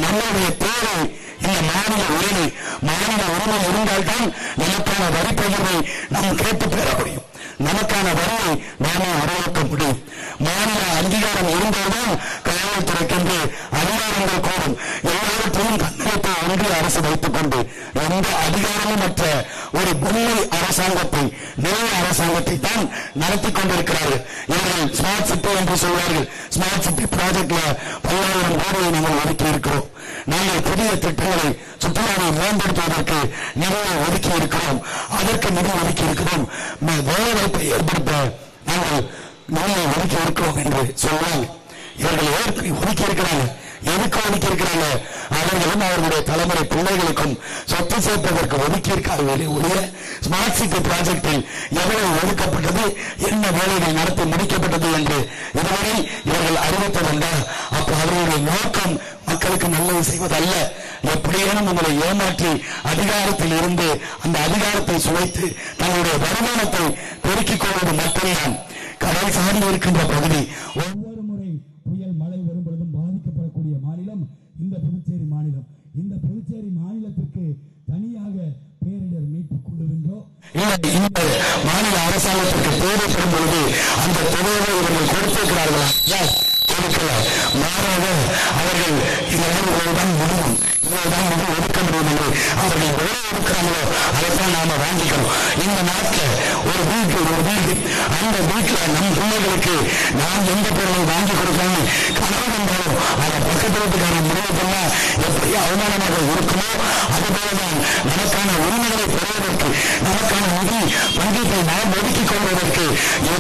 நம்மளுடைய தேவை இந்த மாநில உரிமை இருந்தால்தான் நமக்கான வரி பகிர்வை நாம் கேட்டு பெற முடியும். நமக்கான வரியை நாமே உருவாக்க முடியும். மாநில அங்கீகாரம் இருந்தால்தான் காவல்துறைக்கென்று அதிகாரங்கள் கூடும். எல்லாவற்றையும் கண்ணகத்தை ஒன்றிய அரசு வைத்துக் கொண்டு எந்த அதிகாரமும் மற்ற ஒரு பொம்மை அரசாங்கத்தை நிலைய அரசாங்கத்தை தான் நடத்தி கொண்டிருக்கிறார்கள். இவர்கள் ஸ்மார்ட் சிட்டி என்று சொல்வார்கள். ஸ்மார்ட் சிட்டி ப்ராஜெக்ட்ல 10,000 கோடியை நாங்கள் ஒதுக்கி இருக்கிறோம். நாங்கள் புதிய திட்டங்களை சுற்றுலாவை மேம்படுத்துவதற்கு நிதியை ஒதுக்கி இருக்கிறோம். அதற்கு நிதி ஒதுக்கி இருக்கிறோம். வேலை வாய்ப்பை ஏற்படுத்த நாங்கள் நிதியை ஒதுக்கி இருக்கிறோம் என்று சொல்வாங்க. இவர்கள் ஒதுக்கி இருக்கிறாங்க. எதுக்கு ஒதுக்கி இருக்கிறாங்க? அவர்களும் அவர்களுடைய தலைமுறை பிள்ளைகளுக்கும் சொத்து சேர்ப்பதற்கு ஒதுக்கி இருக்கார்கள். உரிய ஸ்மார்ட் சிட்டி ப்ராஜெக்டில் எவ்வளவு ஒதுக்கப்பட்டது, என்ன வேலைகள் நடத்தி முடிக்கப்பட்டது என்று இதுவரை இவர்கள் அறிவித்ததுண்டா? அப்ப அவர்களுடைய நோக்கம் மக்களுக்கு நல்லது செய்வதல்ல. எப்படியேனும் உங்களை ஏமாற்றி அதிகாரத்தில் இருந்து அந்த அதிகாரத்தை சுவைத்து தங்களுடைய வருமானத்தை பெருக்கிக் கொள்வது மட்டும்தான். கடல் சார்ந்து இருக்கின்ற பகுதி ஒவ்வொரு முறை புயல் மழை வரும் பொழுதும் பாதிக்கப்படக்கூடிய மாநிலம் இந்த புதுச்சேரி மாநிலம். இந்த புதுச்சேரி மாநிலத்திற்கு தனியாக பேரிடர் மீட்புக் குழு என்றோ இந்த மாநில அரசாங்கத்திற்கு தேவைப்படும் பொழுது அந்த தொகையை இவர்கள் கொடுத்திருக்கிறார்களா? கொடுக்கல. மாறாக அவர்கள் இவ்வளவுதான் முடியும், இவ்வளவுதான் நிதி ஒதுக்க முடியும் என்று அவர்கள் எவ்வளவு ஒதுக்கிறாங்களோ அதைத்தான் நாம வாங்கிக்கணும். இந்த நாட்டில் ஒரு வீடு அந்த வீட்டில் நம் பிள்ளைகளுக்கு நாம் எந்த பொருளை வாங்கி கொடுக்கணும் கனவு என்றாலும் அதை பக்கத்து வீட்டுக்கான முடிவு பண்ணா எப்படி அவமானமாக இருக்குமோ அதுபோலதான் நமக்கான உரிமைகளை பெறுவதற்கு நமக்கான நிதி பங்கீட்டை நாம் ஒதுக்கிக் கொள்வதற்கு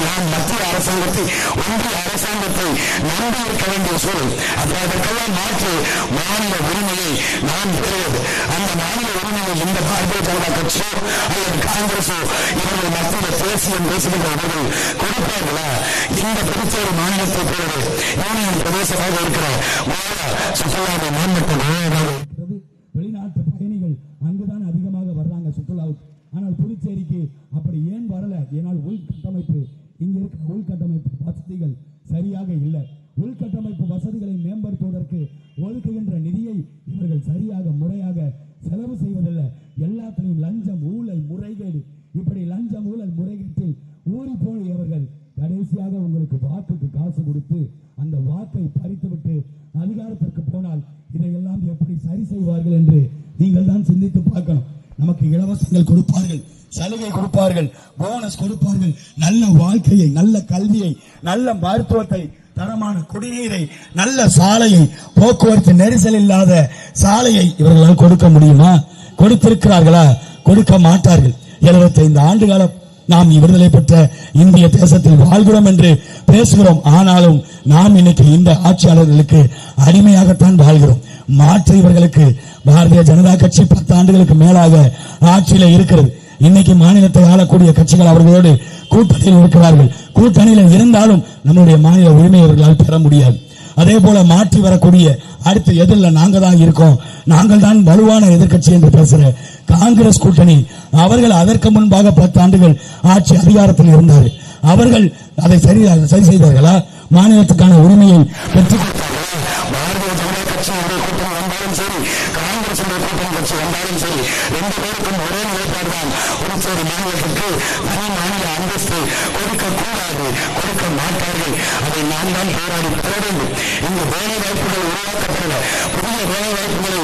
நாம் மத்திய அரசாங்கத்தை ஒன்றிய அரசாங்கத்தை நம்பி இருக்க வேண்டிய சூழல். அதற்கெல்லாம் மாற்று மாநில உரிமையை நாம் பெறுவது. அந்த மாநில உரிமையை இந்த பாரதிய ஜனதா கட்சியோ அல்லது காங்கிரஸோ இவர்கள் மத்தியில் தேசியம் பேசுகின்றவர்கள் கொடுப்பார்களா? இந்த புதுச்சேரி மாநிலத்தை போலவே யூனியன் பிரதேசமாக இருக்கிற சுற்றுலாவை மேம்பட்ட வெளிநாட்டு பயணிகள் அங்குதான் அதிகமாக வர்றாங்க சுற்றுலாவுக்கு. ஆனால் புதுச்சேரிக்கு அப்படி ஏன் வரல? ஏனால் உள்கட்டமைப்பு இங்க இருக்கிற உள்கட்டமைப்பு வசதிகள் சரியாக இல்லை. உள்கட்டமைப்பு வசதிகளை மேம்படுத்துவதற்கு ஒதுக்குகின்ற நிதியை இவர்கள் சரியாக முறையாக செலவு செய்வதில்லை. எல்லாத்திலையும் லஞ்சம், ஊழல், முறைகேடு. இப்படி லஞ்சம், ஊழல், முறைகேட்டில் ஊறி போயவர்கள் கடைசியாக உங்களுக்கு வாக்குக்கு காசு கொடுத்து அந்த வாக்கை பறித்துவிட்டு அதிகாரத்திற்கு போனால் இதையெல்லாம் எப்படி சரி செய்வார்கள் என்று நீங்கள் தான் சிந்தித்து பார்க்கணும். நமக்கு இலவசங்கள் கொடுப்பார்கள், சலுகை கொடுப்பார்கள், போனஸ் கொடுப்பார்கள், நல்ல வாழ்க்கையை, நல்ல கல்வியை, நல்ல மருத்துவத்தை, தரமான குடிநீரை, நல்ல சாலையை, போக்குவரத்து நெரிசல் இல்லாத சாலையை இவர்களால் கொடுக்க முடியுமா? கொடுத்திருக்கிறார்களா? கொடுக்க மாட்டார்கள். 75 ஆண்டு காலம் நாம் விடுதலை பெற்ற இந்திய தேசத்தில் வாழ்கிறோம் என்று பேசுகிறோம். ஆனாலும் நாம் இன்னைக்கு இந்த ஆட்சியாளர்களுக்கு அடிமையாகத்தான் வாழ்கிறோம். மாற்று இவர்களுக்கு பாரதிய ஜனதா கட்சி 10 ஆண்டுகளுக்கு மேலாக ஆட்சியில இருக்கிறது. இன்னைக்கு மாநிலத்தை ஆளக்கூடிய கட்சிகள் அவர்களோடு கூட்டணியில் இருக்கிறார்கள். கூட்டணியில் இருந்தாலும் நம்முடைய மாநில உரிமை அவர்களால் பெற முடியாது. அதே போல மாற்றி வரக்கூடிய அடுத்த எதிரில் நாங்க தான் இருக்கோம், நாங்கள் தான் வலுவான எதிர்கட்சி என்று பேசுற காங்கிரஸ் கூட்டணி அவர்கள் அதற்கு முன்பாக 10 ஆண்டுகள் ஆட்சி அதிகாரத்தில் இருந்தார்கள். அவர்கள் அதை சரி செய்தார்களா? மாநிலத்துக்கான உரிமையை பெற்றுக் கொடுத்தார்களா? பாரதிய ஜனதா கட்சியுடைய கூட்டணி வந்தாலும் சரி, காங்கிரஸ் கூட்டணி கட்சி வந்தாலும் சரி, 2 பேருக்கும் ஒரே நிலைப்பாடுதான். புதுச்சேரி மாநிலத்திற்கு தனி மாநில அந்தஸ்து கொடுக்கக்கூடாது, கொடுக்க மாட்டார்கள். அதை நாம் தான் போராடி பெற வேண்டும். இந்த வேலை வாய்ப்புகள் உருவாக்கப்படல. புதிய வேலை வாய்ப்புகளை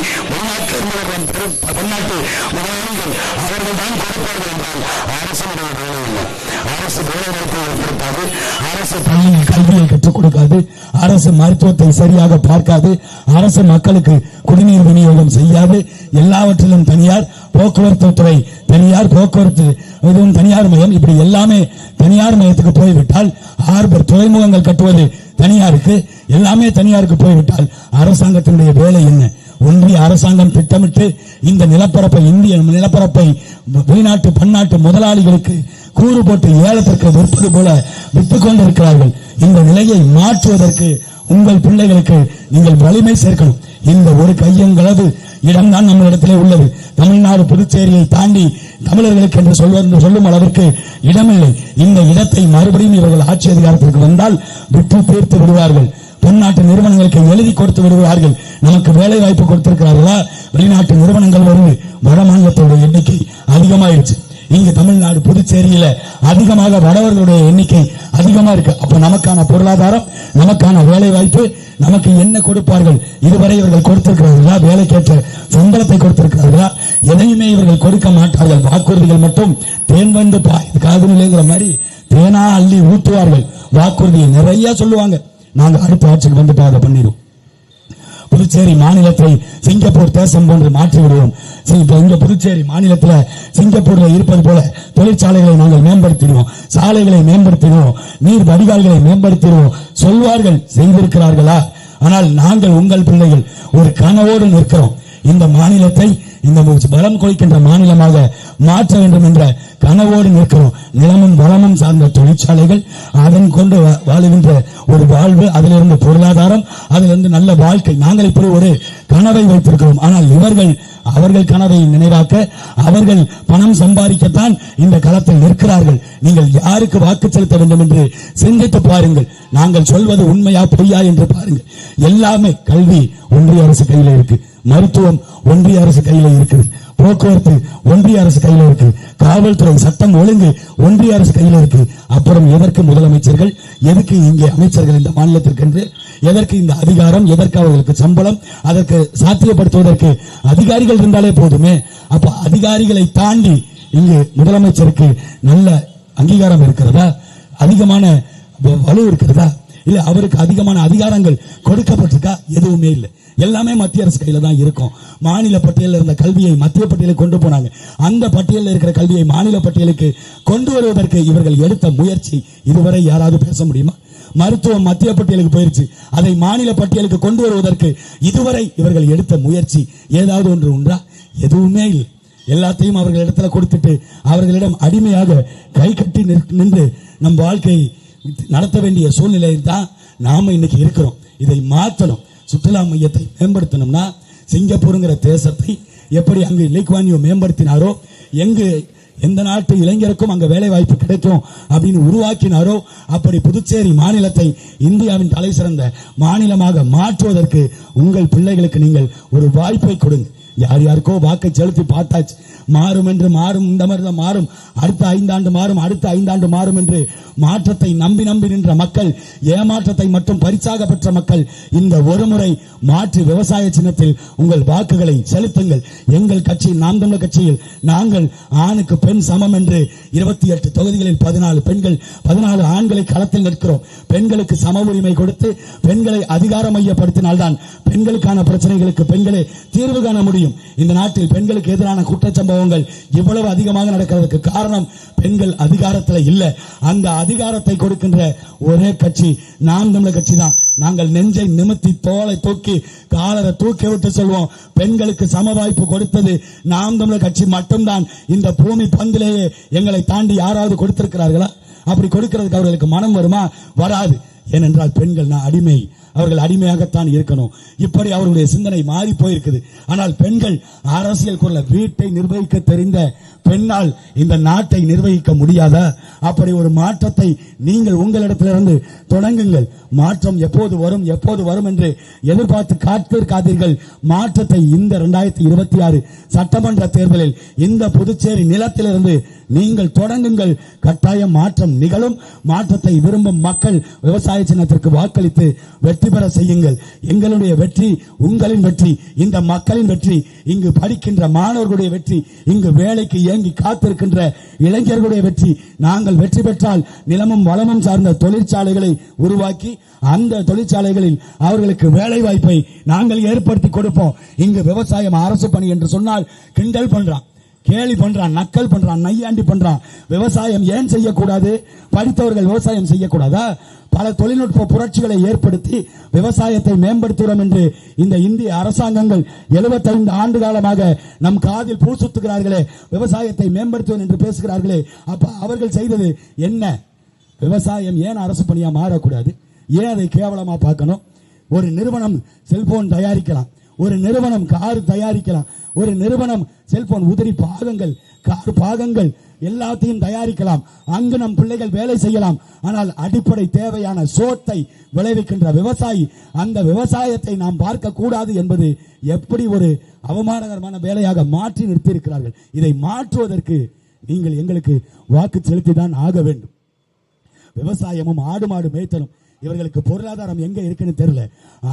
பன்னாட்டு முதலாளிகள் அவர்கள் தான் கொடுப்பார்கள் என்றால் அரசுடைய வேலை இல்லை. அரசு வேலை வாய்ப்பை ஏற்படுத்தாது, அரசு பள்ளியில் கல்வியை கற்றுக் கொடுக்காது, அரசு மருத்துவத்தை சரியாக பார்க்காது, அரசு மக்களுக்கு குடிநீர் விநியோகம் செய்யாது. எல்லாவற்றிலும் தனியார், போக்குவரத்து துறை தனியார், போக்குவரத்து இதுவும் தனியார் மயம். இப்படி எல்லாமே தனியார் மயத்துக்கு போய்விட்டால், ஹார்பர் துறைமுகங்கள் கட்டுவது தனியாருக்கு, எல்லாமே தனியாருக்கு போய்விட்டால் அரசாங்கத்தினுடைய வேலை என்ன? ஒன்றிய அரசாங்கம் திட்டமிட்டு இந்த நிலப்பரப்பை, இந்திய நிலப்பரப்பை வெளிநாட்டு பன்னாட்டு முதலாளிகளுக்கு கூறு போட்டு ஏலத்திற்கு விற்பது போல விற்றுக் கொண்டிருக்கிறார்கள். இந்த நிலையை மாற்றுவதற்கு உங்கள் பிள்ளைகளுக்கு நீங்கள் வலிமை சேர்க்கணும். இந்த ஒரு கையங்களவு இடம்தான் நம்மளிடத்திலே உள்ளது. தமிழ்நாடு புதுச்சேரியை தாண்டி தமிழர்களுக்கு என்று சொல்லும் அளவிற்கு இடமில்லை. இந்த இடத்தை மறுபடியும் இவர்கள் ஆட்சி அதிகாரத்திற்கு வந்தால் விட்டு தீர்த்து விடுவார்கள். பன்னாட்டு நிறுவனங்களுக்கு எழுதி கொடுத்து விடுவார்கள். நமக்கு வேலை வாய்ப்பு கொடுத்திருக்கிறார்களா? வெளிநாட்டு நிறுவனங்கள் வருது. வட மாநிலத்தோட எண்ணிக்கை அதிகமாயிருச்சு. இங்க தமிழ்நாடு புதுச்சேரியில அதிகமாக வடவர்களுடைய எண்ணிக்கை அதிகமா இருக்கு. அப்ப நமக்கான பொருளாதாரம், நமக்கான வேலை வாய்ப்பு, நமக்கு என்ன கொடுப்பார்கள்? இதுவரை இவர்கள் கொடுத்திருக்கிறார்களா? வேலைக்கேற்ற சம்பளத்தை கொடுத்திருக்கிறார்களா? எதையுமே இவர்கள் கொடுக்க மாட்டார்கள். வாக்குறுதிகள் மட்டும் தேன் வந்து காதுநிலைங்கிற மாதிரி தேனா அள்ளி ஊற்றுவார்கள். வாக்குறுதியை நிறைய சொல்லுவாங்க. நாங்க அடுத்த ஆட்சிக்கு வந்துட்டு அதை பண்ணிடுவோம். புதுச்சேரி மாநிலத்தை சிங்கப்பூர் தேசம் போன்று மாற்றி விடுவோம். இங்க புதுச்சேரி மாநிலத்தில் சிங்கப்பூர்ல இருப்பது போல தொழிற்சாலைகளை நாங்கள் மேம்படுத்திடுவோம், சாலைகளை மேம்படுத்திடுவோம், நீர் வடிகால்களை மேம்படுத்திடுவோம் சொல்வார்கள். செய்திருக்கிறார்களா? ஆனால் நாங்கள் உங்கள் பிள்ளைகள் ஒரு கனவோடு நிற்கிறோம். இந்த மாநிலத்தை இந்த பலம் கொள்கின்ற மாநிலமாக மாற்ற வேண்டும் என்ற கனவோடு நிற்கிறோம். நிலமும் வளமும் சார்ந்த தொழிற்சாலைகள், அதன் கொண்டு வாழுகின்ற ஒரு வாழ்வு, அதிலிருந்து பொருளாதாரம், அதிலிருந்து நல்ல வாழ்க்கை. நாங்கள் இப்படி ஒரு கனவை வைத்திருக்கிறோம். ஆனால் இவர்கள் அவர்கள் கனவை நினைவாக்க, அவர்கள் பணம் சம்பாதிக்கத்தான் இந்த களத்தில் நிற்கிறார்கள். நீங்கள் யாருக்கு வாக்கு செலுத்த வேண்டும் என்று சிந்தித்து பாருங்கள். நாங்கள் சொல்வது உண்மையா பொய்யா என்று பாருங்கள். எல்லாமே கல்வி ஒன்றிய அரசு கையில் இருக்கு, மருத்துவம் ஒன்றிய அரசு கையில் இருக்குது, போக்குவரத்து ஒன்றிய அரசு கையில் இருக்கு, காவல்துறை சட்டம் ஒழுங்கு ஒன்றிய அரசு கையில் இருக்கு. அப்புறம் எதற்கு முதலமைச்சர்கள், எதற்கு இங்கே அமைச்சர்கள் இந்த மாநிலத்திற்கு என்று, எதற்கு இந்த அதிகாரம், எதற்கு அவர்களுக்கு சம்பளம்? அதற்கு சாத்தியப்படுத்துவதற்கு அதிகாரிகள் இருந்தாலே போதுமே. அப்ப அதிகாரிகளை தாண்டி இங்கு முதலமைச்சருக்கு நல்ல அங்கீகாரம் இருக்கிறதா? அதிகமான வலு இருக்கிறதா? இல்ல அவருக்கு அதிகமான அதிகாரங்கள் கொடுக்கப்பட்டிருக்கா? எதுவுமே இல்லை. எல்லாமே மத்திய அரசு கையில தான் இருக்கும். மாநில பட்டியலில் இருந்த கல்வியை மத்திய பட்டியலுக்கு கொண்டு போனாங்க. அந்த பட்டியலில் இருக்கிற கல்வியை மாநில பட்டியலுக்கு கொண்டு வருவதற்கு இவர்கள் எடுத்த முயற்சி இதுவரை யாராவது பேச முடியுமா? மருத்துவம் மத்திய பட்டியலுக்கு போயிருச்சு, அதை மாநில பட்டியலுக்கு கொண்டு வருவதற்கு இதுவரை இவர்கள் எடுத்த முயற்சி ஏதாவது ஒன்று உண்டா? எதுவுமே இல்லை. எல்லாத்தையும் அவர்களிடத்துல கொடுத்துட்டு அவர்களிடம் அடிமையாக கை கட்டி நின்று நம் வாழ்க்கையை நடத்த வேண்டிய சூழ்நிலையில் தான் நாம இன்னைக்கு இருக்கிறோம். இதை மாற்றணும். சுற்றுலா மையத்தை மேம்படுத்தணும்னா சிங்கப்பூருங்கிற தேசத்தை எப்படி அங்கு லீ குவான் யூ மேம்படுத்தினாரோ, எங்கு எந்த நாட்டு இளைஞருக்கும் அங்க வேலை வாய்ப்பு கிடைக்கும் அப்படின்னு உருவாக்கினாரோ, அப்படி புதுச்சேரி மாநிலத்தை இந்தியாவின் தலை சிறந்த மாநிலமாக மாற்றுவதற்கு உங்கள் பிள்ளைகளுக்கு நீங்கள் ஒரு வாய்ப்பை கொடுங்க. யார் யாருக்கோ வாக்கை செலுத்தி பார்த்தாச்சு, மாறும் என்று மாறும், இந்த மாதிரி தான் மாறும், அடுத்த 5 ஆண்டு மாறும், அடுத்த 5 ஆண்டு மாறும் என்று மாற்றத்தை நம்பி நின்ற மக்கள், ஏமாற்றத்தை மட்டும் பரிசாக பெற்ற மக்கள், இந்த ஒரு முறை மாற்றி விவசாய சின்னத்தில் உங்கள் வாக்குகளை செலுத்துங்கள். எங்கள் கட்சி, நாம் தமிழர் கட்சியில் நாங்கள் ஆணுக்கு பெண் சமம் என்று 28 தொகுதிகளில் 14 பெண்கள் 14 ஆண்களை களத்தில் நிற்கிறோம். பெண்களுக்கு சம உரிமை கொடுத்து பெண்களை அதிகார மையப்படுத்தினால்தான் பெண்களுக்கான பிரச்சனைகளுக்கு பெண்களே தீர்வு காண முடியும். இந்த நாட்டில் பெண்களுக்கு எதிரான குற்றச்சம்பவங்கள் இவ்வளவு அதிகமாக நடக்கிறதுக்கு காரணம் பெண்கள் அதிகாரத்தில் இல்ல. அந்த அதிகாரத்தை கொடுக்கின்ற ஒரே கட்சி நாம் தமிழர் கட்சி தான். நாங்கள் நெஞ்சை நிமித்தி தோலை தூக்கி காலரை தூக்கி விட்டு சொல்வோம், பெண்களுக்கு சம வாய்ப்பு கொடுத்தது நாம் தமிழர் கட்சி மட்டும்தான். இந்த பூமி பந்திலேயே எங்களை தாண்டி யாராவது கொடுத்திருக்கிறார்களா? அப்படி கொடுக்கிறதுக்கு அவர்களுக்கு மனம் வருமா? வராது. ஏனென்றால் பெண்கள் அடிமை, அவர்கள் அடிமையாகத்தான் இருக்கணும். இப்படி அவர்களுடைய சிந்தனை மாறி போயிருக்குது. ஆனால் பெண்கள் அரசியல் குரல வீட்டை நிர்வகிக்க தெரிந்த பெண்ணால் இந்த நாட்டை நிர்வகிக்க முடியாதா? அப்படி ஒரு மாற்றத்தை நீங்கள் உங்களிடத்திலிருந்து தொடங்குங்கள். மாற்றம் எப்போது வரும் என்று எதிர்பார்த்து காத்திருக்காதீர்கள். மாற்றத்தை இந்த 2026 சட்டமன்ற தேர்தலில் இந்த புதுச்சேரி நிலத்திலிருந்து நீங்கள் தொடங்குங்கள். கட்டாயம் மாற்றம் நிகழும். மாற்றத்தை விரும்பும் மக்கள் விவசாய சின்னத்திற்கு வாக்களித்து வெற்றி பெற செய்யுங்கள். எங்களுடைய வெற்றி உங்களின் வெற்றி, இந்த மக்களின் வெற்றி, இங்கு படிக்கின்ற மாணவர்களுடைய வெற்றி, இங்கு வேலைக்கு ஏங்கி காத்திருக்கின்ற இளைஞர்களுடைய வெற்றி. நாங்கள் வெற்றி பெற்றால் நிலமும் வளமும் சார்ந்த தொழிற்சாலைகளை உருவாக்கி அந்த தொழிற்சாலைகளில் அவர்களுக்கு வேலை வாய்ப்பை நாங்கள் ஏற்படுத்தி கொடுப்போம். இங்கு விவசாயம் அரசு பணி என்று சொன்னால் கிண்டல் பண்றான், கேலி பண்றான், நக்கல் பண்றான், நையாண்டி பண்றான். விவசாயம் ஏன் செய்யக்கூடாது? படித்தவர்கள் விவசாயம் செய்யக்கூடாதா? பல தொழில்நுட்ப புரட்சிகளை ஏற்படுத்தி விவசாயத்தை மேம்படுத்துகிறோம் என்று இந்த இந்திய அரசாங்கங்கள் 75 ஆண்டு காலமாக நம் காதில் பூசுத்துகிறார்களே, விவசாயத்தை மேம்படுத்துவோம் என்று பேசுகிறார்களே. அப்ப அவர்கள் செய்தது என்ன? விவசாயம் ஏன் அரசு பணியா மாறக்கூடாது? ஏன் அதை கேவலமா பார்க்கணும்? ஒரு நிறுவனம் செல்போன் தயாரிக்கலாம், ஒரு நிறுவனம் கார் தயாரிக்கலாம், ஒரு நிறுவனம் செல்போன் உதிரி பாகங்கள், கார் பாகங்கள் எல்லாத்தையும் தயாரிக்கலாம். அங்கு நம் பிள்ளைகள் வேலை செய்யலாம். ஆனால் அடிப்படை தேவையான சோத்தை விளைவிக்கின்ற விவசாயி, அந்த விவசாயத்தை நாம் பார்க்க கூடாது என்பது எப்படி ஒரு அவமானகரமான வேலையாக மாற்றி நிறுத்தியிருக்கிறார்கள். இதை மாற்றுவதற்கு நீங்கள் எங்களுக்கு வாக்கு செலுத்திதான் ஆக வேண்டும். விவசாயமும் ஆடு மாடு மேய்த்தலும் இவர்களுக்கு பொருளாதாரம் எங்க இருக்குன்னு தெரியல.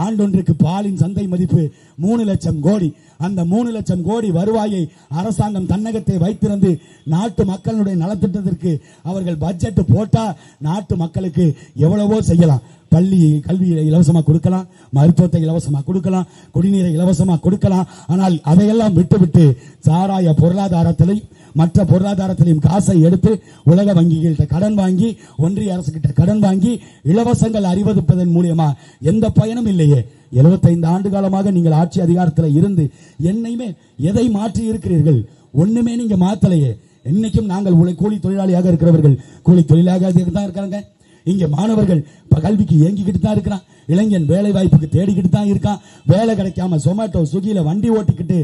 ஆண்டொன்றுக்கு பாலின் சந்தை மதிப்பு 3 லட்சம் கோடி. அந்த 3 லட்சம் கோடி வருவாயை அரசாங்கம் தன்னகத்தை வைத்திருந்து நாட்டு மக்களுடைய நலத்திட்டத்திற்கு அவர்கள் பட்ஜெட் போட்டா நாட்டு மக்களுக்கு எவ்வளவோ செய்யலாம். பள்ளி கல்வியை இலவசமாக கொடுக்கலாம், மருத்துவத்தை இலவசமாக கொடுக்கலாம், குடிநீரை இலவசமாக கொடுக்கலாம். ஆனால் அதையெல்லாம் விட்டுவிட்டு சாராய பொருளாதாரத்திலையும் மற்ற பொருளாதாரத்திலையும் காசை எடுத்து உலக வங்கிகிட்ட கடன் வாங்கி, ஒன்றிய அரசு கிட்ட கடன் வாங்கி இலவசங்கள் அறிவிப்பதன் மூலியமா எந்த பயனும் இல்லையே. 75 ஆண்டு காலமாக நீங்கள் ஆட்சி அதிகாரத்தில் இருந்து என்னையுமே எதை மாற்றி இருக்கிறீர்கள்? ஒண்ணுமே நீங்க மாத்தலையே. இன்னைக்கும் நாங்கள் கூலி தொழிலாளியாக இருக்கிறவர்கள் கூலி தொழிலாளியாக தான் இருக்கிறாங்க. இங்க மாணவர்கள் கல்விக்கு ஏங்கிக்கிட்டு தான் இருக்கிறான். இளைஞன் வேலை வாய்ப்புக்கு தேடிக்கிட்டு தான் இருக்கான். வேலை கிடைக்காம சொமேட்டோ ஸ்விக்கியில வண்டி ஓட்டிக்கிட்டு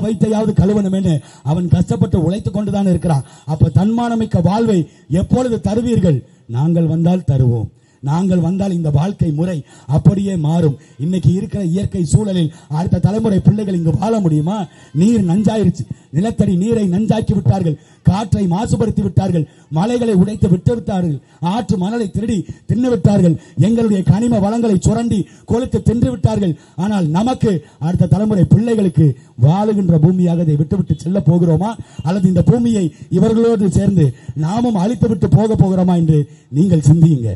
வைத்தையாவது கழுவணுமே அவன் கஷ்டப்பட்டு உழைத்துக் கொண்டுதான் இருக்கிறான். அப்ப தன்மானமிக்க வாழ்வை எப்பொழுது தருவீர்கள்? நாங்கள் வந்தால் தருவோம். நாங்கள் வந்தால் இந்த வாழ்க்கை முறை அப்படியே மாறும். இன்னைக்கு இருக்கிற இயற்கை சூழலில் அடுத்த தலைமுறை பிள்ளைகள் இங்கு வாழ முடியுமா? நீர் நஞ்சாயிருச்சு. நிலத்தடி நீரை நஞ்சாக்கி விட்டார்கள், காற்றை மாசுபடுத்தி விட்டார்கள், மலைகளை உடைத்து விட்டு விட்டார்கள், ஆற்று மணலை திருடி தின்னு விட்டார்கள், எங்களுடைய கனிம வளங்களை சுரண்டி கொளுத்து தின்று விட்டார்கள். ஆனால் நமக்கு அடுத்த தலைமுறை பிள்ளைகளுக்கு வாழுகின்ற பூமியாக இதை விட்டுவிட்டு செல்ல போகிறோமா, அல்லது இந்த பூமியை இவர்களோடு சேர்ந்து நாமும் அழித்து விட்டு போக போகிறோமா என்று நீங்கள் சிந்தியுங்க.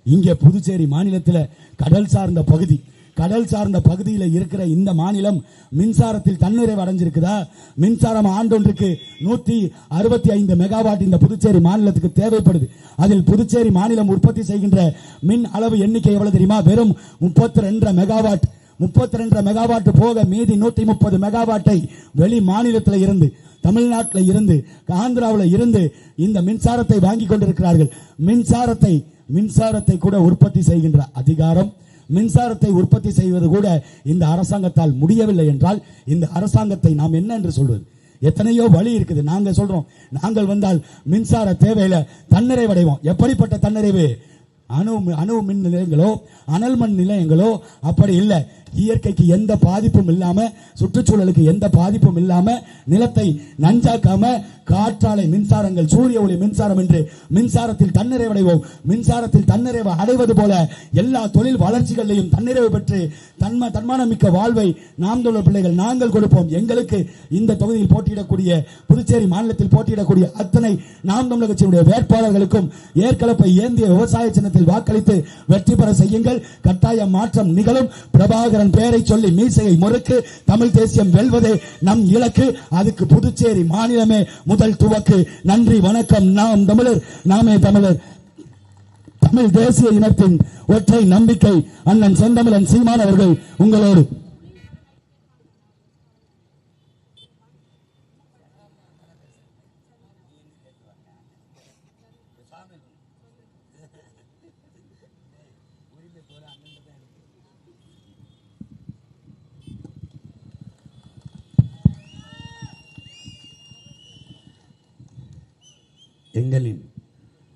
இங்கே புதுச்சேரி மாநிலத்தில் கடல் சார்ந்த பகுதியில் இருக்கிற இந்த மாநிலம் மின்சாரத்தில் தன்னிறைவு அடைஞ்சிருக்குதா? மின்சாரம் ஆண்டொன்றுக்கு 165 மெகாவாட் இந்த புதுச்சேரி மாநிலத்துக்கு தேவைப்படுது. அதில் புதுச்சேரி மாநிலம் உற்பத்தி செய்கின்ற மின் அளவு எண்ணிக்கை எவ்வளவு தெரியுமா? வெறும் 32 மெகாவாட். 32 மெகாவாட் போக மீதி 130 மெகாவாட்டை வெளி மாநிலத்தில் இருந்து, தமிழ்நாட்டில் இருந்து, ஆந்திராவில் இருந்து இந்த மின்சாரத்தை வாங்கி கொண்டிருக்கிறார்கள். மின்சாரத்தை கூட உற்பத்தி செய்கின்ற அதிகாரம், மின்சாரத்தை உற்பத்தி செய்வது கூட இந்த அரசாங்கத்தால் முடியவில்லை என்றால் இந்த அரசாங்கத்தை நாம் என்ன என்று சொல்வது? எத்தனையோ வழி இருக்குது. நாங்கள் சொல்றோம், நாங்கள் வந்தால் மின்சார தேவையில தன்னிறைவடைவோம். எப்படிப்பட்ட தன்னிறைவு? அணு மின் நிலையங்களோ அனல் மண் நிலையங்களோ அப்படி இல்லை. இயற்கைக்கு எந்த பாதிப்பும் இல்லாம, சுற்றுச்சூழலுக்கு எந்த பாதிப்பும் இல்லாம, நிலத்தை நஞ்சாக்காம காற்றாலை மின்சாரங்கள், சூரிய ஒளி மின்சாரம் என்று மின்சாரத்தில் தன்னிறைவடைவோம். மின்சாரத்தில் தன்னிறைவு அடைவது போல எல்லா தொழில் வளர்ச்சிகளிலையும் தன்னிறைவு பெற்று தன்மானமிக்க வாழ்வை நாம் தமிழர் பிள்ளைகள் நாங்கள் கொடுப்போம். எங்களுக்கு இந்த தொகுதியில் போட்டியிடக்கூடிய, புதுச்சேரி மாநிலத்தில் போட்டியிடக்கூடிய அத்தனை நாம் தமிழர் கட்சியினுடைய வேட்பாளர்களுக்கும் ஏற்கலப்பை ஏந்திய விவசாய சின்னத்தில் வாக்களித்து வெற்றி பெற செய்யுங்கள். கட்டாய மாற்றம் நிகழும். பிரபாகரன் பெயரை சொல்லி மீசையை முறுக்கு. தமிழ் தேசியம் வெல்வதே நம் இலக்கு. அதுக்கு புதுச்சேரி மாநிலமே முதல் துவக்கு. நன்றி, வணக்கம். நாம் தமிழர், நாமே தமிழர். தமிழ் தேசிய இனத்தின் ஒற்றை நம்பிக்கை அண்ணன் செந்தமிழன் சீமான் அவர்கள் உங்களோடு. எங்களின்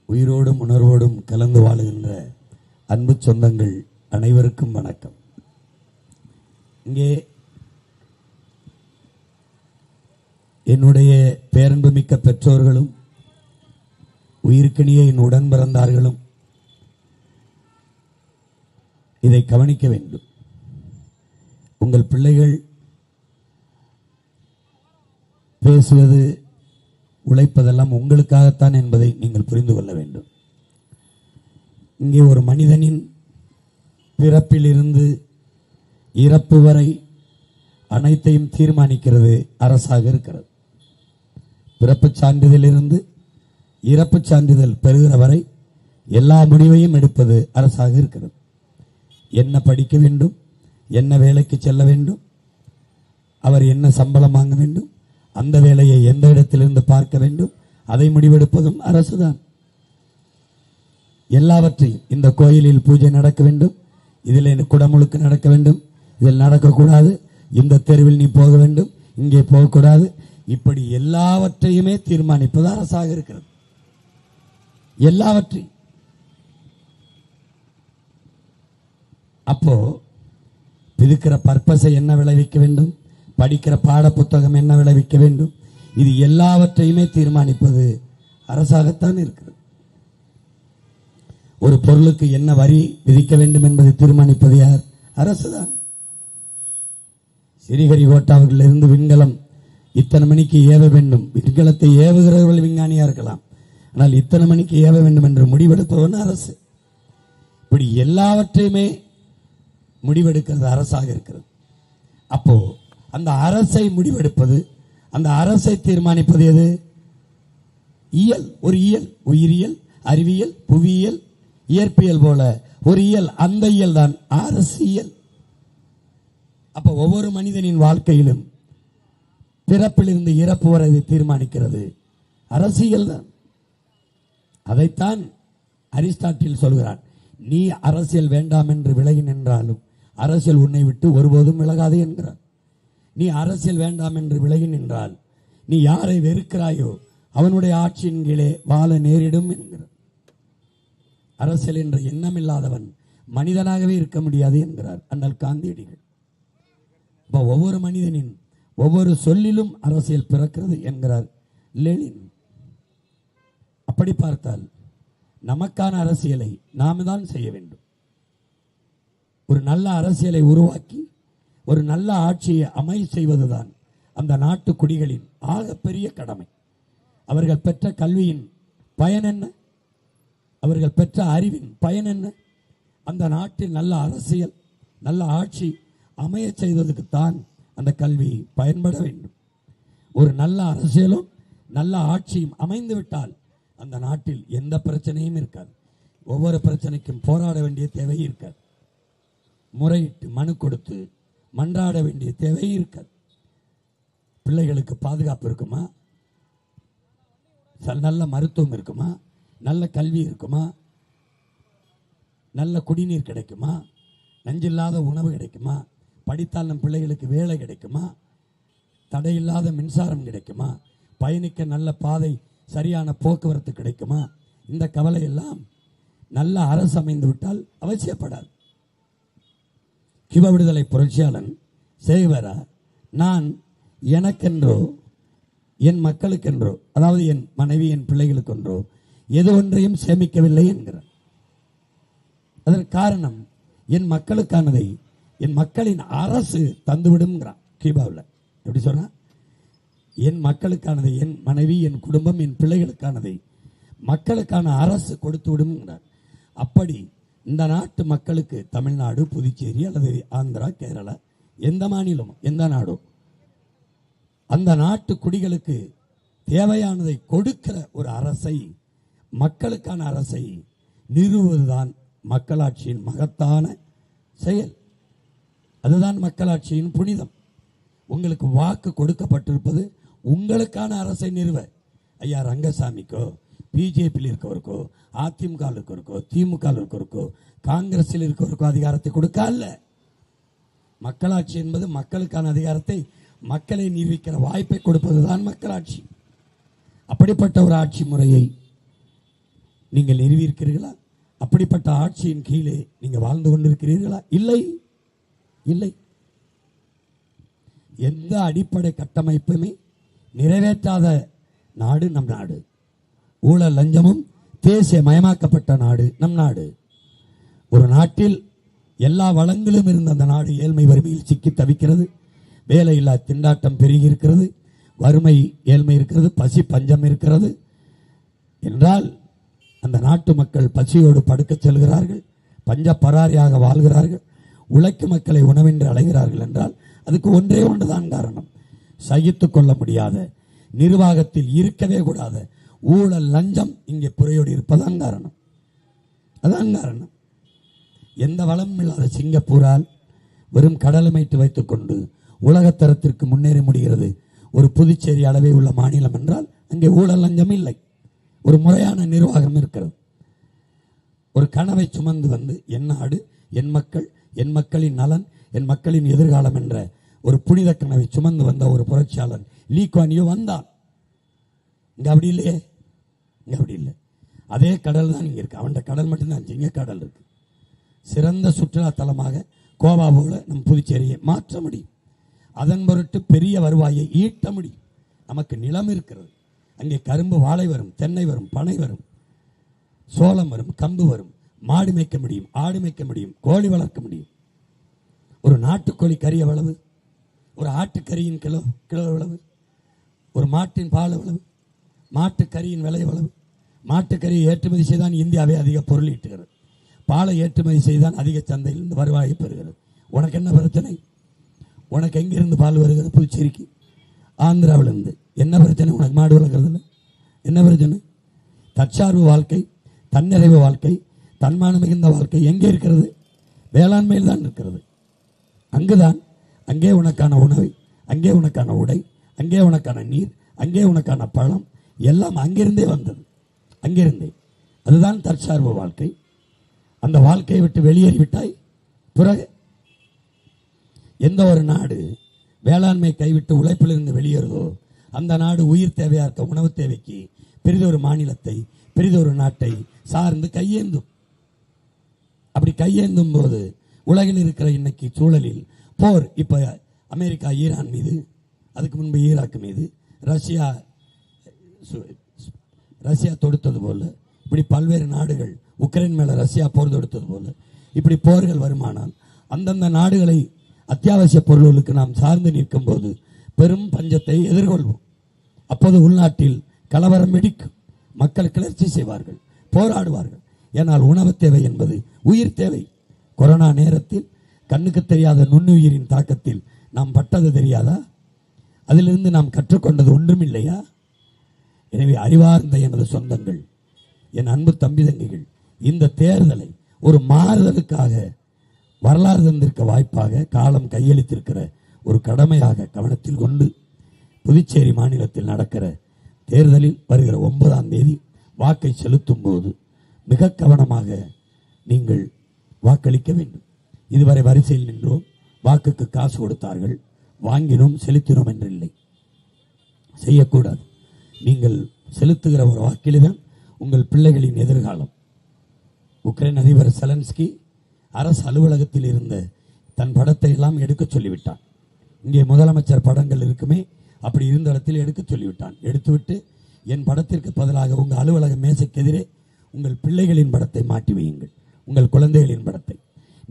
உயிரோடும் உணர்வோடும் கலந்து வாழுகின்ற அன்பு சொந்தங்கள் அனைவருக்கும் வணக்கம். இங்கே என்னுடைய பேரன்புமிக்க பெற்றோர்களும் உயிர்க்கணிய என் உடன் பிறந்தார்களும் இதை கவனிக்க வேண்டும். உங்கள் பிள்ளைகள் பேசுவது, உழைப்பதெல்லாம் உங்களுக்காகத்தான் என்பதை நீங்கள் புரிந்து கொள்ள வேண்டும். இங்கே ஒரு மனிதனின் பிறப்பிலிருந்து இறப்பு வரை அனைத்தையும் தீர்மானிக்கிறது அரசாக இருக்கிறது. பிறப்புச் சான்றிதழிலிருந்து இறப்புச் சான்றிதழ் பெறுகிற வரை எல்லா முடிவையும் எடுப்பது அரசாக இருக்கிறது. என்ன படிக்க வேண்டும், என்ன வேலைக்கு செல்ல வேண்டும், அவர் என்ன சம்பளம் வாங்க வேண்டும், அந்த வேலையை எந்த இடத்திலிருந்து பார்க்க வேண்டும், அதை முடிவெடுப்பதும் அரசுதான். எல்லாவற்றையும், இந்த கோயிலில் பூஜை நடக்க வேண்டும், இதில் குடமுழுக்கு நடக்க வேண்டும், இதில் நடக்கக்கூடாது, இந்த தெருவில் நீ போக வேண்டும், இங்கே போகக்கூடாது, இப்படி எல்லாவற்றையுமே தீர்மானிப்பது அரசாக இருக்கிறது. எல்லாவற்றையும். அப்போ பிதுக்கிற பர்பஸை என்ன விளைவிக்க வேண்டும், படிக்கிற பாட புத்தகம் என்ன விளைவிக்க வேண்டும், இது எல்லாவற்றையுமே தீர்மானிப்பது அரசாகத்தான் இருக்கிறது. ஒரு பொருளுக்கு என்ன வரி விதிக்க வேண்டும் என்பதை தீர்மானிப்பது யார்? அரசுதான். ஸ்ரீஹரிகோட்டாவிலிருந்து விண்கலம் இத்தனை மணிக்கு ஏவ வேண்டும், விண்கலத்தை ஏவுகிறவர்கள் விஞ்ஞானியா இருக்கலாம், ஆனால் இத்தனை மணிக்கு ஏவ வேண்டும் என்று முடிவெடுப்பவன் அரசு. இப்படி எல்லாவற்றையுமே முடிவெடுக்கிறது அரசாக இருக்கிறது. அப்போ அந்த அரசை முடிவெடுப்பது, அந்த அரசை தீர்மானிப்பது எது? இயல். ஒரு இயல், உயிரியல், அறிவியல், புவியியல், இயற்பியல் போல ஒரு இயல். அந்த இயல் தான் அரசியல். அப்ப ஒவ்வொரு மனிதனின் வாழ்க்கையிலும் பிறப்பிலிருந்து இறப்பு வரை தீர்மானிக்கிறது அரசியல் தான். அதைத்தான் அரிஸ்டாட்டில் சொல்கிறான், நீ அரசியல் வேண்டாம் என்று விலகி நின்றாலும் அரசியல் உன்னை விட்டு ஒருபோதும் விலகாது என்கிறார். நீ அரசியல் வேண்டாம் என்று விலகி நின்றால் நீ யாரை வெறுக்கிறாயோ அவனுடைய ஆட்சியின் கீழே வாழ நேரிடும் என்கிறார். அரசியல் என்ற எண்ணம் இல்லாதவன் மனிதனாகவே இருக்க முடியாது என்கிறார் அண்ணல் காந்தியடிகள். இப்ப ஒவ்வொரு மனிதனின் ஒவ்வொரு சொல்லிலும் அரசியல் பிறக்கிறது என்கிறார் லெனின். அப்படி பார்த்தால் நமக்கான அரசியலை நாம் தான் செய்ய வேண்டும். ஒரு நல்ல அரசியலை உருவாக்கி ஒரு நல்ல ஆட்சியை அமை செய்வதுதான் அந்த நாட்டு குடிகளின் ஆகப்பெரிய கடமை. அவர்கள் பெற்ற கல்வியின் பயன் என்ன? அவர்கள் பெற்ற அறிவின் பயன் என்ன? அந்த நாட்டில் நல்ல அரசியல், நல்ல ஆட்சி அமைய செய்வதற்குத்தான் அந்த கல்வி பயன்பட வேண்டும். ஒரு நல்ல அரசியலும் நல்ல ஆட்சியும் அமைந்து விட்டால் அந்த நாட்டில் எந்த பிரச்சனையும் இருக்காது. ஒவ்வொரு பிரச்சனைக்கும் போராட வேண்டிய தேவை இருக்காது. முறையிட்டு மனு கொடுத்து மன்றாட வேண்டிய தேவை இருக்காது. பிள்ளைகளுக்கு பாதுகாப்பு இருக்குமா? நல்ல மருத்துவம் இருக்குமா? நல்ல கல்வி இருக்குமா? நல்ல குடிநீர் கிடைக்குமா? நஞ்சில்லாத உணவு கிடைக்குமா? படித்தால் நம் பிள்ளைகளுக்கு வேலை கிடைக்குமா? தடையில்லாத மின்சாரம் கிடைக்குமா? பயணிக்க நல்ல பாதை, சரியான போக்குவரத்து கிடைக்குமா? இந்த கவலை எல்லாம் நல்ல அரசு அமைந்து விட்டால் அவசியப்படாது. கிவ விடுதலை புரட்சியாளன் சேவரா, நான் எனக்கென்றோ என் மக்களுக்கென்றோ, அதாவது என் மனைவி என் பிள்ளைகளுக்கென்றோ எது ஒன்றையும் சேமிக்கவில்லை என்கிறார். அதற்கு காரணம், என் மக்களுக்கானதை என் மக்களின் அரசு தந்துவிடுங்கிறான். கியூபாவில் எப்படி சொன்னா, என் மக்களுக்கானதை, என் மனைவி, என் குடும்பம், என் பிள்ளைகளுக்கானதை மக்களுக்கான அரசு கொடுத்து விடுங்கிறார். அப்படி இந்த நாட்டு மக்களுக்கு தமிழ்நாடு, புதுச்சேரி அல்லது ஆந்திரா, கேரளா, எந்த மாநிலம், எந்த நாடோ, அந்த நாட்டு குடிகளுக்கு தேவையானதை கொடுக்கிற ஒரு அரசை, மக்களுக்கான அரசை நிறுவுவதுதான் மக்களாட்சியின் மகத்தான செயல். அதுதான் மக்களாட்சியின் புனிதம். உங்களுக்கு வாக்கு கொடுக்கப்பட்டிருப்பது உங்களுக்கான அரசை நிறுவ. ஐயா ரங்கசாமிக்கோ, பிஜேபியில் இருக்கவருக்கோ, அதிமுக இருக்கவருக்கோ, திமுக இருக்கவருக்கோ, காங்கிரஸில் இருக்கவருக்கோ அதிகாரத்தை கொடுக்க அல்ல. மக்களாட்சி என்பது மக்களுக்கான அதிகாரத்தை, மக்களை நிரூபிக்கிற வாய்ப்பை கொடுப்பதுதான் மக்களாட்சி. அப்படிப்பட்ட ஒரு ஆட்சி முறையை நீங்கள் நிறுவியிருக்கிறீர்களா? அப்படிப்பட்ட ஆட்சியின் கீழே நீங்கள் வாழ்ந்து கொண்டிருக்கிறீர்களா? இல்லை, இல்லை. எந்த அடிப்படை கட்டமைப்புமே நிறைவேற்றாத நாடு நம் நாடு. ஊழல் லஞ்சமும் தேசிய மயமாக்கப்பட்ட நாடு நம் நாடு. ஒரு நாட்டில் எல்லா வளங்களும் இருந்த அந்த நாடு ஏழ்மை வறுமையில் சிக்கி தவிக்கிறது. வேலையில்லா திண்டாட்டம் பெருகி இருக்கிறது. வறுமை, ஏழ்மை இருக்கிறது. பசி பஞ்சம் இருக்கிறது என்றால் அந்த நாட்டு மக்கள் பசியோடு படுக்கச் செல்கிறார்கள், பஞ்ச பராரியாக வாழ்கிறார்கள், உழைக்கும் மக்களை உணவின்றி அலைகிறார்கள் என்றால் அதுக்கு ஒன்றே ஒன்றுதான் காரணம். சகித்துக் கொள்ள முடியாத, நிர்வாகத்தில் இருக்கவே கூடாத ஊழல் லஞ்சம் இங்கே புறையோடு இருப்பதான் காரணம். அதான் காரணம். எந்த வளமும் இல்லாத சிங்கப்பூரால் வெறும் கடலமைத்து வைத்துக் கொண்டு உலகத்தரத்திற்கு முன்னேற முடிகிறது. ஒரு புதுச்சேரி அளவே உள்ள மாநிலம் என்றால் அங்கே ஊழல் லஞ்சம் இல்லை, ஒரு முறையான நிர்வாகம் இருக்கிறது. ஒரு கனவை சுமந்து வந்து என் நாடு, என் மக்கள், என் மக்களின் நலன், என் மக்களின் எதிர்காலம் என்ற ஒரு புனித கனவை சுமந்து வந்த ஒரு புரட்சியாளன் லீ குவான் யூ வந்தான். இங்க அப்படி இல்லையே, இங்க அப்படி இல்லை. அதே கடல் தான் இங்க இருக்கு. அவன் கடல் மட்டும்தான் இங்க கடல் இருக்கு. சிறந்த சுற்றுலா தலமாக கோவா போல நம் புதுச்சேரியை மாற்ற முடியும். அதன் பொருட்டு பெரிய வருவாயை ஈட்ட முடியும். நமக்கு நிலம் இருக்கிறது. அங்கே கரும்பு, வாழை வரும், தென்னை வரும், பனை வரும், சோளம் வரும், கம்பு வரும். மாடு மேய்க்க முடியும், ஆடு மேய்க்க முடியும், கோழி வளர்க்க முடியும். ஒரு நாட்டுக்கோழி கறி எவ்வளவு? ஒரு ஆட்டுக்கறியின் கிலோ எவ்வளவு? ஒரு மாட்டின் பால் எவ்வளவு? மாட்டுக்கறியின் விலை எவ்வளவு? மாட்டுக்கறியை ஏற்றுமதி செய்தான் இந்தியாவே அதிக பொருள் ஈட்டுகிறது. பாலை ஏற்றுமதி செய்தான் அதிக சந்தையிலிருந்து வருவாயை பெறுகிறது. உனக்கு என்ன பிரச்சனை? உனக்கு எங்கிருந்து பால் வருகிறது? புதுச்சேரிக்கு, ஆந்திராவிலிருந்து. என்ன பிரச்சனை உனக்கு? மாடு வளர்க்கறதுல என்ன பிரச்சனை? தற்சார்பு வாழ்க்கை, தன்னிறைவு வாழ்க்கை, தன்மானம் மிகுந்த வாழ்க்கை எங்கே இருக்கிறது? வேளாண்மையில் தான் இருக்கிறது. அங்குதான், அங்கே உனக்கான உணவு, அங்கே உனக்கான உடை, அங்கே உனக்கான நீர், அங்கே உனக்கான பழம் எல்லாம் அங்கிருந்தே வந்தது. அங்கிருந்தே. அதுதான் தற்சார்பு வாழ்க்கை. அந்த வாழ்க்கையை விட்டு வெளியேறிவிட்டாய். பிறகு எந்த ஒரு நாடு வேளாண்மை கைவிட்டு உழைப்பிலிருந்து வெளியேறுதோ அந்த நாடு உயிர் தேவையா இருக்க உணவு தேவைக்கு பெரிதொரு மாநிலத்தை, பெரிதொரு நாட்டை சார்ந்து கையேந்தும். அப்படி கையேந்தும் போது உலகில் இருக்கிற இன்னைக்கு சூழலில் போர், இப்ப அமெரிக்கா ஈரான் மீது, அதுக்கு முன்பு ஈராக் மீது, ரஷ்யா தொடுத்தது போல, இப்படி பல்வேறு நாடுகள் உக்ரைன் மேல ரஷ்யா போர் தொடுத்தது போல இப்படி போர்கள் வருமானால் அந்தந்த நாடுகளை அத்தியாவசிய பொருள்களுக்கு நாம் சார்ந்து நிற்கும் போது பெரும் பஞ்சத்தை எதிர்கொள்வோம். அப்போது உள்நாட்டில் கலவரம் வெடிக்கும், மக்கள் கிளர்ச்சி செய்வார்கள், போராடுவார்கள். ஏனால் உணவு தேவை என்பது உயிர் தேவை. கொரோனா நேரத்தில் கண்ணுக்கு தெரியாத நுண்ணுயிரின் தாக்கத்தில் நாம் பட்டது தெரியாதா? அதிலிருந்து நாம் கற்றுக்கொண்டது ஒன்றுமில்லையா? எனவே அறிவார்ந்த எனது சொந்தங்கள், என் அன்பு தம்பி தங்கிகள், இந்த தேர்தலை ஒரு மாறுதலுக்காக, வரலாறு தந்திருக்க வாய்ப்பாக, காலம் கையளித்திருக்கிற ஒரு கடமையாக கவனத்தில் கொண்டு புதுச்சேரி மாநிலத்தில் நடக்கிற தேர்தலில் வருகிற 9ஆம் தேதி வாக்கை செலுத்தும் போது மிக கவனமாக நீங்கள் வாக்களிக்க வேண்டும். இதுவரை வரிசையில் நின்றோம், வாக்குக்கு காசு கொடுத்தார்கள், வாங்கினோம், செலுத்தினோம் என்று இல்லை, செய்யக்கூடாது. நீங்கள் செலுத்துகிற ஒரு வாக்கில்தான் உங்கள் பிள்ளைகளின் எதிர்காலம். உக்ரைன் அதிபர் செலன்ஸ்கி அரசு அலுவலகத்தில் இருந்த தன் படத்தை எல்லாம் எடுக்க சொல்லிவிட்டான். இங்கே முதலமைச்சர் படங்கள் இருக்குமே, அப்படி இருந்த இடத்தில் எடுக்க சொல்லிவிட்டான். எடுத்துவிட்டு என் படத்திற்கு பதிலாக உங்கள் அலுவலக மேசைக்கு எதிரே உங்கள் பிள்ளைகளின் படத்தை மாட்டி வையுங்கள், உங்கள் குழந்தைகளின் படத்தை.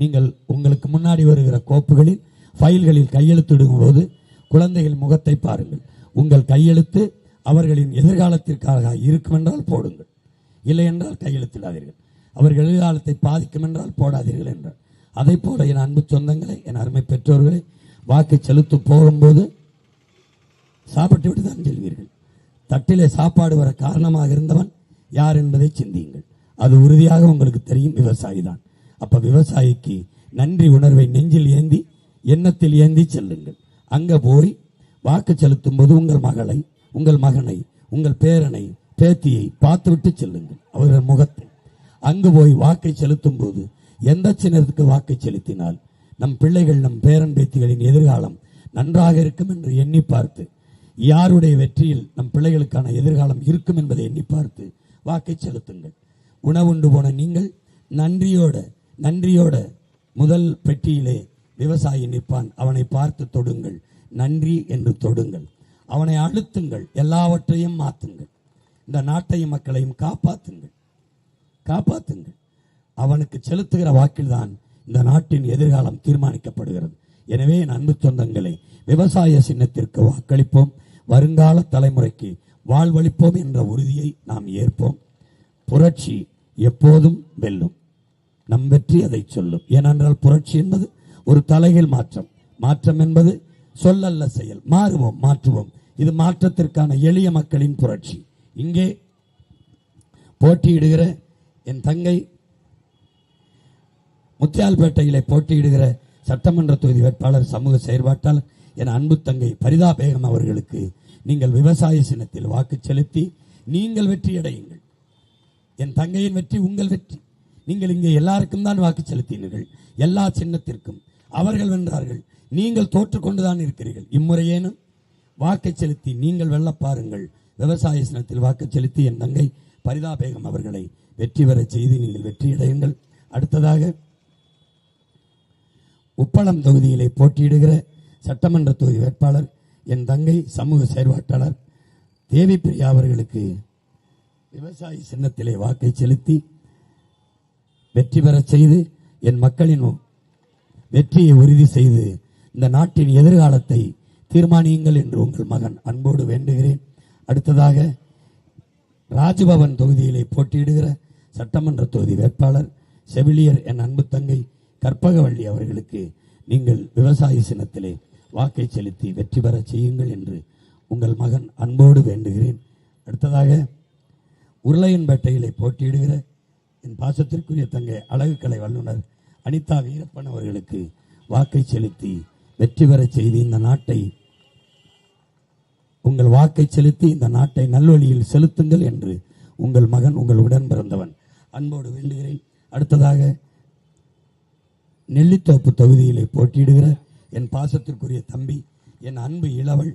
நீங்கள் உங்களுக்கு முன்னாடி வருகிற கோப்புகளில், ஃபைல்களில் கையெழுத்திடும் போது குழந்தைகள் முகத்தை பாருங்கள். உங்கள் கையெழுத்து அவர்களின் எதிர்காலத்திற்காக இருக்கும் என்றால் போடுங்கள், இல்லை என்றால் கையெழுத்திடாதீர்கள். அவர்கள் எதிர்காலத்தை பாதிக்கும் என்றால் போடாதீர்கள் என்றார். அதை போல என் அன்பு சொந்தங்களை, என் அருமை பெற்றோர்களை, வாக்கு செலுத்த போகும்போது சாப்பிட்டு விட்டு தான் செல்வீர்கள். தட்டிலே சாப்பாடு வர காரணமாக இருந்தவன் யார் என்பதை சிந்தியுங்கள். அது உறுதியாக உங்களுக்கு தெரியும், விவசாயி தான். அப்ப விவசாயிக்கு நன்றி உணர்வை நெஞ்சில் ஏந்தி, எண்ணத்தில் ஏந்தி செல்லுங்கள். அங்க போய் வாக்கு செலுத்தும் போது உங்கள் மகளை, உங்கள் மகனை, உங்கள் பேரனை, பேத்தியை பார்த்துவிட்டு செல்லுங்கள், அவர்கள் முகத்தை. அங்கு போய் வாக்கை செலுத்தும் போது எந்த சின்னத்துக்கு வாக்கை செலுத்தினால் நம் பிள்ளைகள், நம் பேரன் பேத்திகளின் எதிர்காலம் நன்றாக இருக்கும் என்று எண்ணி பார்த்து, யாருடைய வெற்றியில் நம் பிள்ளைகளுக்கான எதிர்காலம் இருக்கும் என்பதை எண்ணி பார்த்து வாக்கை செலுத்துங்கள். உணவுண்டு போன நீங்கள் நன்றியோட முதல் பெட்டியிலே விவசாயி நிற்பான், அவனை பார்த்து தொடுங்கள், நன்றி என்று தொடுங்கள், அவனை அழுத்துங்கள், எல்லாவற்றையும் மாற்றுங்கள், இந்த நாட்டையும் மக்களையும் காப்பாற்றுங்கள். அவனுக்கு செலுத்துகிற வாக்கில்தான் இந்த நாட்டின் எதிர்காலம் தீர்மானிக்கப்படுகிறது. எனவே என் அன்பு சொந்தங்களை, விவசாய சின்னத்திற்கு வாக்களிப்போம், வருங்கால தலைமுறைக்கு வாழ்வளிப்போம் என்ற உறுதியை நாம் ஏற்போம். புரட்சி எப்போதும் வெல்லும், நம் வெற்றி அதை சொல்லும். ஏனென்றால் புரட்சி என்பது ஒரு தலைகீழ் மாற்றம். மாற்றம் என்பது சொல்லல்ல, செயல். மாறுவோம், மாற்றுவோம். இது மாற்றத்திற்கான எளிய மக்களின் புரட்சி. இங்கே போட்டியிடுகிற என் தங்கை, முத்தியால்பேட்டையிலே போட்டியிடுகிற சட்டமன்ற தொகுதி வேட்பாளர், சமூக செயற்பாட்டாளர் என் அன்பு தங்கை பரிதா பேகம் அவர்களுக்கு நீங்கள் விவசாய சின்னத்தில் வாக்கு செலுத்தி நீங்கள் வெற்றியடையுங்கள். என் தங்கையின் வெற்றி உங்கள் வெற்றி. நீங்கள் இங்கே எல்லாருக்கும் தான் வாக்கு செலுத்தினீர்கள், எல்லா சின்னத்திற்கும். அவர்கள் வென்றார்கள், நீங்கள் தோற்றுக்கொண்டுதான் இருக்கிறீர்கள். இம்முறையேனும் வாக்கை செலுத்தி நீங்கள் வெல்ல பாருங்கள். விவசாய சின்னத்தில் வாக்கு செலுத்தி என் தங்கை பரிதா பேகம் அவர்களை வெற்றி பெற செய்து நீங்கள் வெற்றியடையுங்கள். அடுத்ததாக உப்பளம் தொகுதியிலே போட்டியிடுகிற சட்டமன்ற தொகுதி வேட்பாளர் என் தங்கை சமூக செயற்பாட்டாளர் தேவி பிரியா அவர்களுக்கு விவசாய சின்னத்திலே வாக்கை செலுத்தி வெற்றி பெற செய்து என் மக்களின் வெற்றியை உறுதி செய்து இந்த நாட்டின் எதிர்காலத்தை தீர்மானியுங்கள் என்று உங்கள் மகன் அன்போடு வேண்டுகிறேன். அடுத்ததாக ராஜ்பவன் தொகுதியிலே போட்டியிடுகிற சட்டமன்ற தொகுதி வேட்பாளர் செவிலியர் என் அன்பு தங்கை கற்பகவள்ளி அவர்களுக்கு நீங்கள் விவசாய சின்னத்திலே வாக்கை செலுத்தி வெற்றி பெற செய்யுங்கள் என்று உங்கள் மகன் அன்போடு வேண்டுகிறேன். அடுத்ததாக உருளையன்பேட்டையிலே போட்டியிடுகிற என் பாசத்திற்குரிய தங்கை அழகுக்கலை வல்லுநர் அனிதா வீரப்பன் அவர்களுக்கு வாக்கை செலுத்தி வெற்றி பெற செய்து இந்த நாட்டை உங்கள் வாக்கை செலுத்தி இந்த நாட்டை நல்வழியில் செலுத்துங்கள் என்று உங்கள் மகன் உங்கள் உடன் பிறந்தவன் அன்போடு வேண்டுகிறேன். அடுத்ததாக நெல்லித்தோப்பு தொகுதியிலே போட்டியிடுகிற என் பாசத்திற்குரிய தம்பி என் அன்பு இளவல்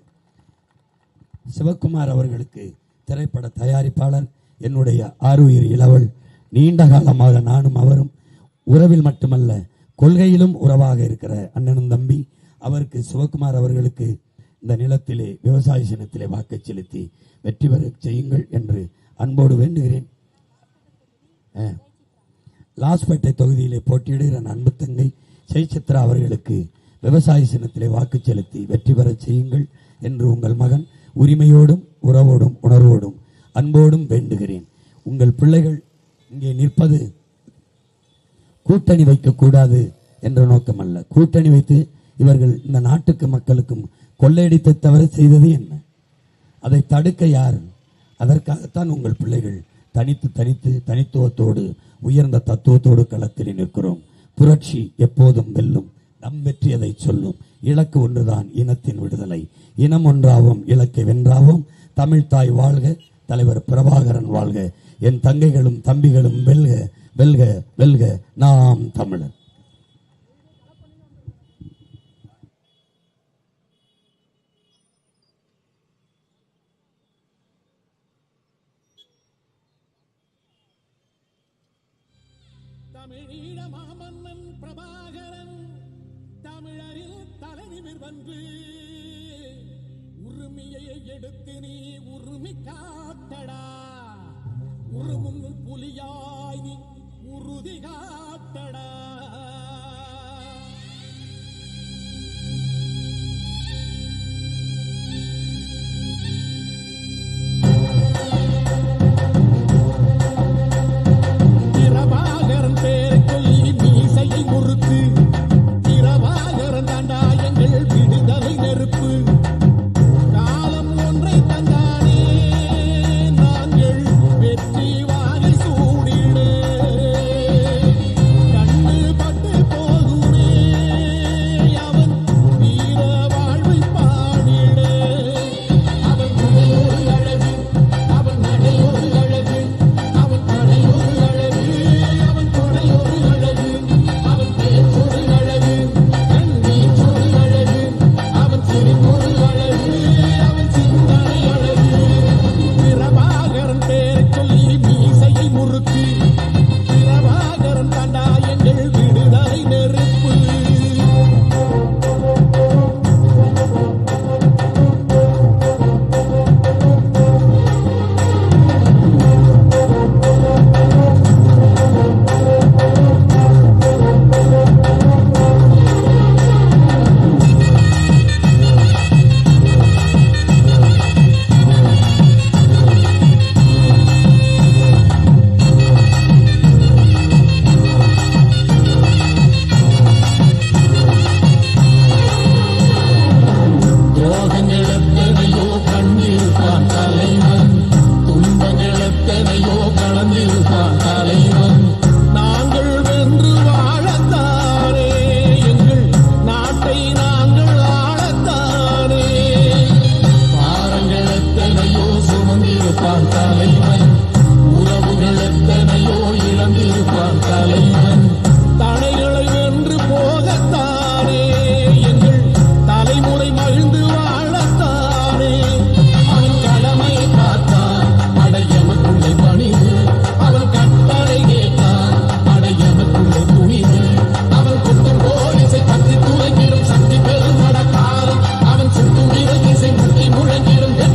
சிவக்குமார் அவர்களுக்கு திரைப்பட தயாரிப்பாளர் என்னுடைய ஆருயிர் இளவல் நீண்ட காலமாக நானும் அவரும் உறவில் மட்டுமல்ல கொள்கையிலும் உறவாக இருக்கிற அண்ணனும் தம்பி அவருக்கு சிவக்குமார் அவர்களுக்கு இந்த நிலத்திலே விவசாய சின்னத்திலே வாக்கை செலுத்தி வெற்றி பெற செய்யுங்கள் என்று அன்போடு வேண்டுகிறேன். லாஸ்பேட்டை தொகுதியிலே போட்டியிடுகிற அன்பு தங்கை ஜெயசித்ரா அவர்களுக்கு விவசாய சின்னத்திலே வாக்கு செலுத்தி வெற்றி பெற செய்யுங்கள் என்று உங்கள் மகன் உரிமையோடும் உறவோடும் உணர்வோடும் அன்போடும் வேண்டுகிறேன். உங்கள் பிள்ளைகள் இங்கே நிற்பது கூட்டணி வைக்கக்கூடாது என்ற நோக்கம் அல்ல. கூட்டணி வைத்து இவர்கள் இந்த நாட்டுக்கு மக்களுக்கும் கொள்ளையடித்து தவறு செய்தது என்ன? அதை தடுக்க யார்? அதற்காகத்தான் உங்கள் பிள்ளைகள் தனித்துவத்தோடு உயர்ந்த தத்துவத்தோடு களத்தில் நிற்கிறோம். புரட்சி எப்போதும் வெல்லும். நம் வெற்றி அதை சொல்லும். இலக்கு ஒன்றுதான், இனத்தின் விடுதலை. இனம் ஒன்றாவும் இலக்கை வென்றாவும். தமிழ் தாய் வாழ்க, தலைவர் பிரபாகரன் வாழ்க. என் தங்கைகளும் தம்பிகளும் வெல்க வெல்க வெல்க, நாம் தமிழர். தமிழீழ மாமன்னன் பிரபாகரன் தமிழரில் தலைநிமிர் வந்து உரிமையை எடுத்து நீ உரிமை காட்டடா. உருமும் புலியாய் நீ உறுதி காட்டடா. பிரபாகரன் பேரை சொல்லி மீசையை முறுக்கு. பிரபாகரன் தாண்டா எங்கள் விடுதலை நெருப்பு. காலம் ஒன்றை தந்தானே நாங்கள் வெற்றி வாகை சூடிடு. கண்ணு முழங்கிடும்